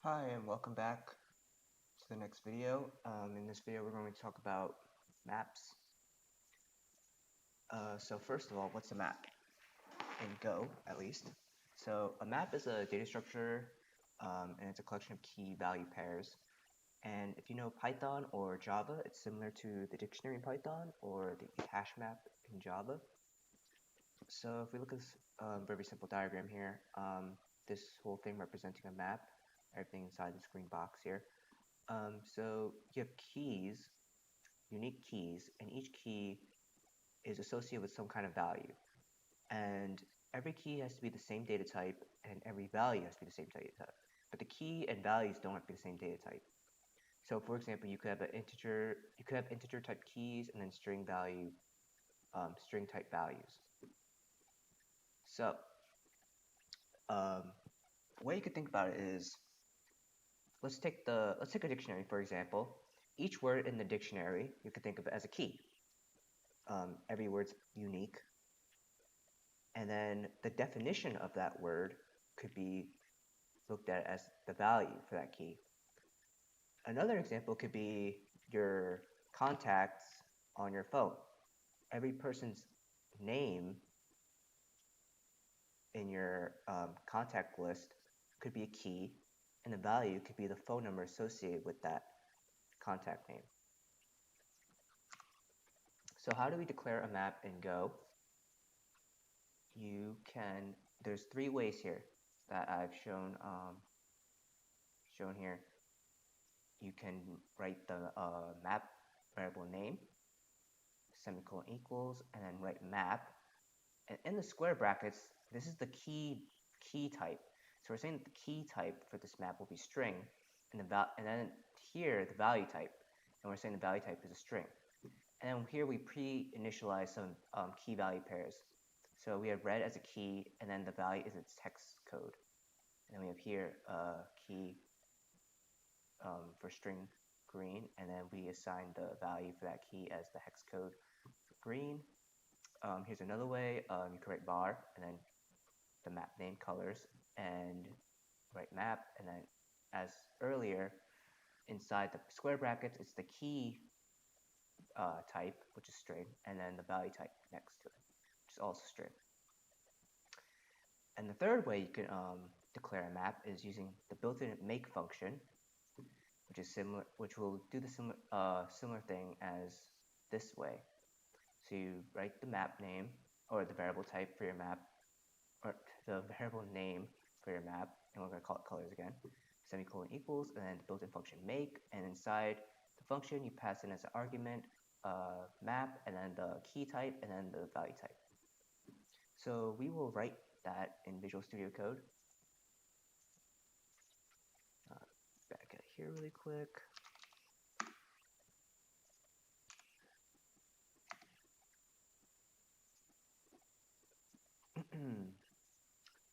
Hi and welcome back to the next video. In this video we're going to talk about maps. So first of all, what's a map? In Go, at least. So a map is a data structure and it's a collection of key value pairs. And if you know Python or Java, it's similar to the dictionary in Python or the hash map in Java. So if we look at this very simple diagram here, this whole thing representing a map, everything inside this green box here. So you have keys, unique keys, and each key is associated with some kind of value. And every key has to be the same data type, and every value has to be the same data type. But the key and values don't have to be the same data type. So for example, you could have integer type keys and then string type values. So the way you could think about it is, let's take a dictionary for example. Each word in the dictionary you could think of it as a key. Every word's unique, and then the definition of that word could be looked at as the value for that key. Another example could be your contacts on your phone. Every person's name in your contact list could be a key, and the value could be the phone number associated with that contact name. So how do we declare a map in Go? There's three ways here that I've shown here. You can write the map variable name, semicolon equals, and then write map. And in the square brackets, this is the key type. So we're saying that the key type for this map will be string, and then here the value type, and we're saying the value type is a string. And then here we pre-initialize some key value pairs. So we have red as a key, and then the value is its hex code. And then we have here a key for string green, and then we assign the value for that key as the hex code for green. Here's another way. You can write var, and then the map name colors, and write map, and then as earlier, inside the square brackets, it's the key type, which is string, and then the value type next to it, which is also string. And the third way you can declare a map is using the built-in make function, which will do the similar thing as this way. So you write the map name, or the variable type for your map, or the variable name for your map, and we're going to call it colors again, semicolon equals, and then the built-in function make, and inside the function you pass in as an argument map, and then the key type, and then the value type. So we will write that in Visual Studio Code. Back out here really quick.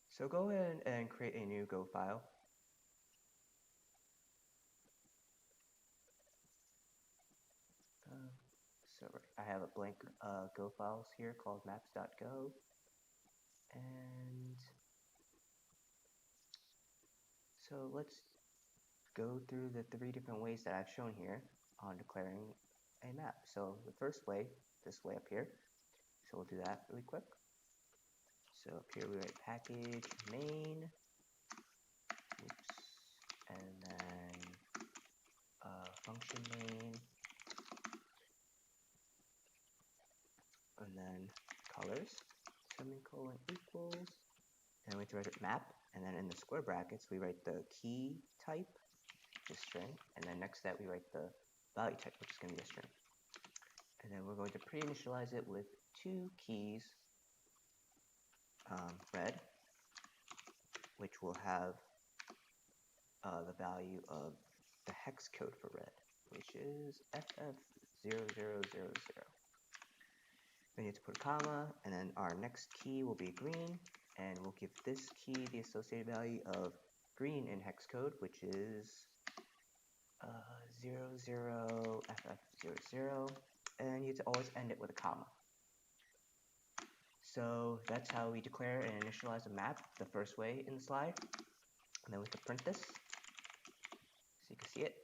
So go ahead and create a new Go file. So I have a blank Go files here called maps.go, and so let's go through the three different ways that I've shown here on declaring a map. So the first way, this way up here, so we'll do that really quick. So up here we write package main, and then function main, and then colors, semicolon equals, and we have to write a map, and then in the square brackets we write the key type, which is string, and then next to that we write the value type, which is going to be a string. And then we're going to pre-initialize it with two keys, red, which will have the value of the hex code for red, which is FF0000. Then you have to put a comma, and then our next key will be green, and we'll give this key the associated value of green in hex code, which is 00FF00, and you have to always end it with a comma. So that's how we declare and initialize a map the first way in the slide. And then we can print this. can see it.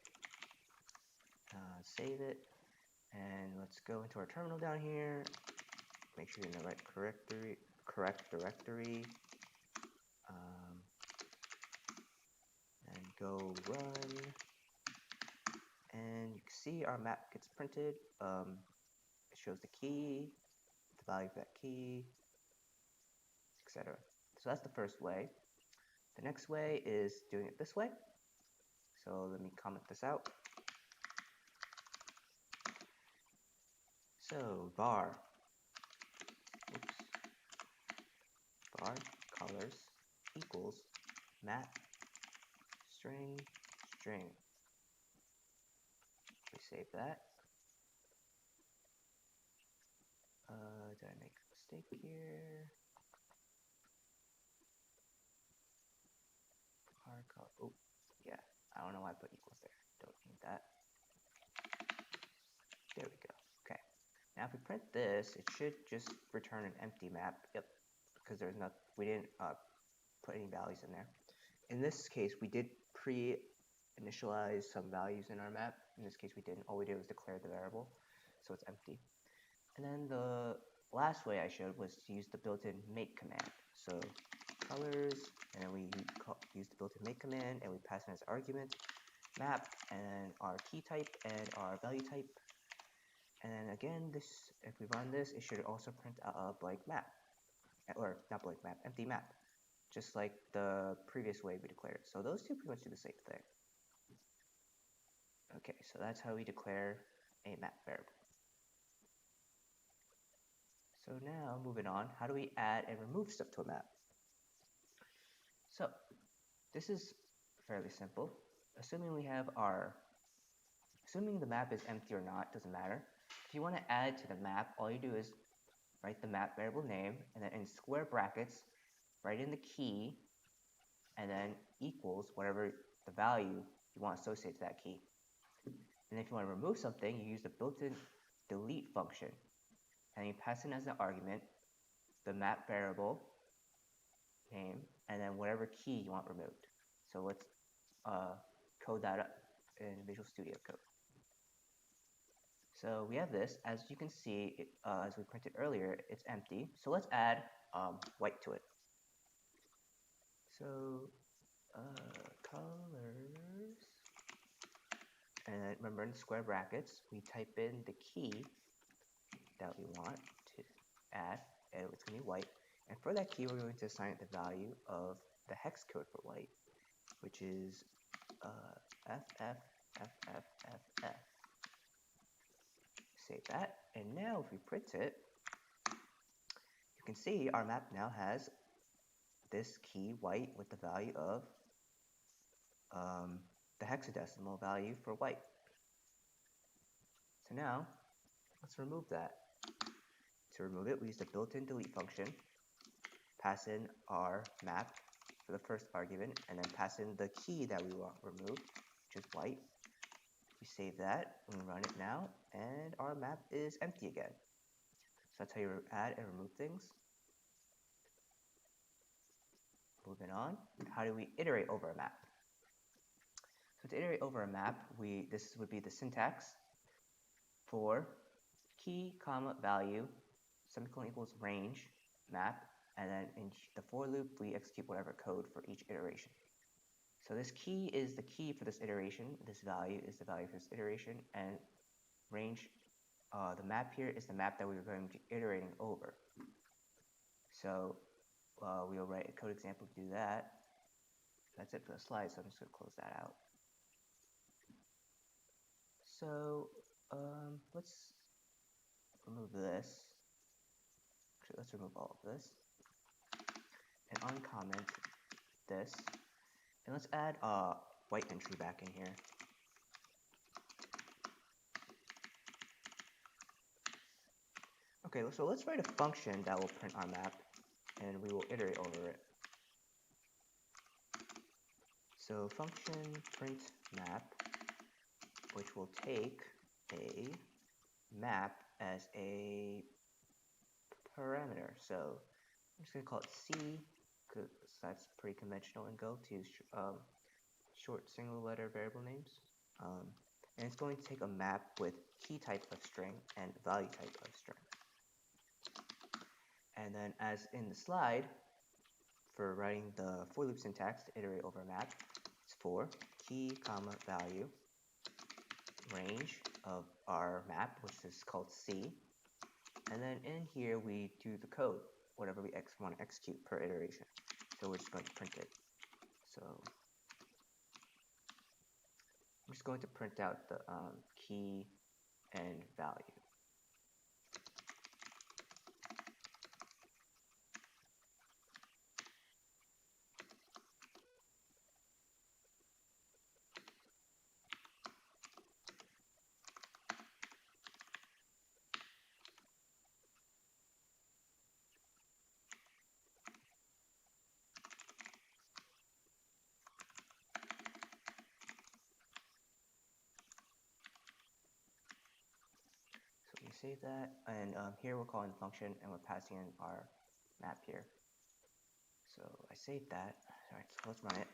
Save it, and let's go into our terminal down here. Make sure you're in the right correct directory, and go run. And you can see our map gets printed. It shows the key, the value for that key, etc. So that's the first way. The next way is doing it this way. So let me comment this out. So var colors equals map string. We save that. Did I make a mistake here? Oh, yeah. I don't know why I put equals there. Don't need that. There we go. Okay. Now if we print this, it should just return an empty map. Yep. Because we didn't put any values in there. In this case, we did pre-initialize some values in our map. In this case, we didn't. All we did was declare the variable, so it's empty. And then the last way I showed was to use the built-in make command. So colors, and then we use the built-in make command, and we pass in as argument map, and our key type, and our value type. And then again, if we run this, it should also print out a blank map, or not blank map, empty map, just like the previous way we declared it. So those two pretty much do the same thing. Okay, so that's how we declare a map variable. So now, moving on, how do we add and remove stuff to a map? So this is fairly simple. Assuming the map is empty or not, doesn't matter. If you want to add to the map, all you do is write the map variable name, and then in square brackets, write in the key, and then equals whatever the value you want associated to that key. And if you want to remove something, you use the built-in delete function, and you pass in as an argument the map variable name, and then whatever key you want removed. So let's code that up in Visual Studio Code. So we have this. As you can see, as we printed earlier, it's empty. So let's add white to it. So colors, and remember in square brackets, we type in the key that we want to add, and it's going to be white. And for that key, we're going to assign it the value of the hex code for white, which is FFFFFF. Save that, and now if we print it, you can see our map now has this key white with the value of the hexadecimal value for white. So now, let's remove that. To remove it, we use the built-in delete function, pass in our map for the first argument, and then pass in the key that we want removed, which is white. We save that, and we run it now, and our map is empty again. So that's how you add and remove things. Moving on, how do we iterate over a map? So to iterate over a map, this would be the syntax for key, comma, value, semicolon equals range, map, and then in the for loop, we execute whatever code for each iteration. So this key is the key for this iteration, this value is the value for this iteration, and range, the map here is the map that we are going to be iterating over. So we'll write a code example to do that. That's it for the slide, so I'm just going to close that out. So let's remove this. Actually, let's remove all of this. And uncomment this. And let's add a white entry back in here. Okay, so let's write a function that will print our map, and we will iterate over it. So function print map, which will take a map as a parameter. So I'm just going to call it C, because that's pretty conventional in Go to short single letter variable names. And it's going to take a map with key type of string and value type of string. And then as in the slide, for writing the for loop syntax to iterate over a map, it's for key, comma, value, range of our map, which is called C. And then in here, we do the code, whatever we want to execute per iteration. So we're just going to print it. So I'm just going to print out the key and value. So we save that, and here we're calling the function, and we're passing in our map here. So I saved that. All right, so let's run it.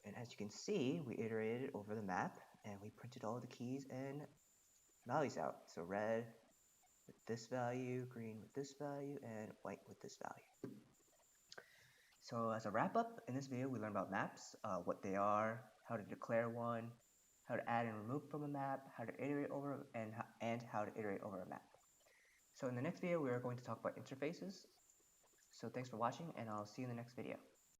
And as you can see, we iterated over the map, and we printed all the keys and values out. So red with this value, green with this value, and white with this value. So as a wrap up, in this video we learned about maps, what they are, how to declare one, how to add and remove from a map, how to iterate over, and how to iterate over a map. So in the next video we are going to talk about interfaces. So thanks for watching, and I'll see you in the next video.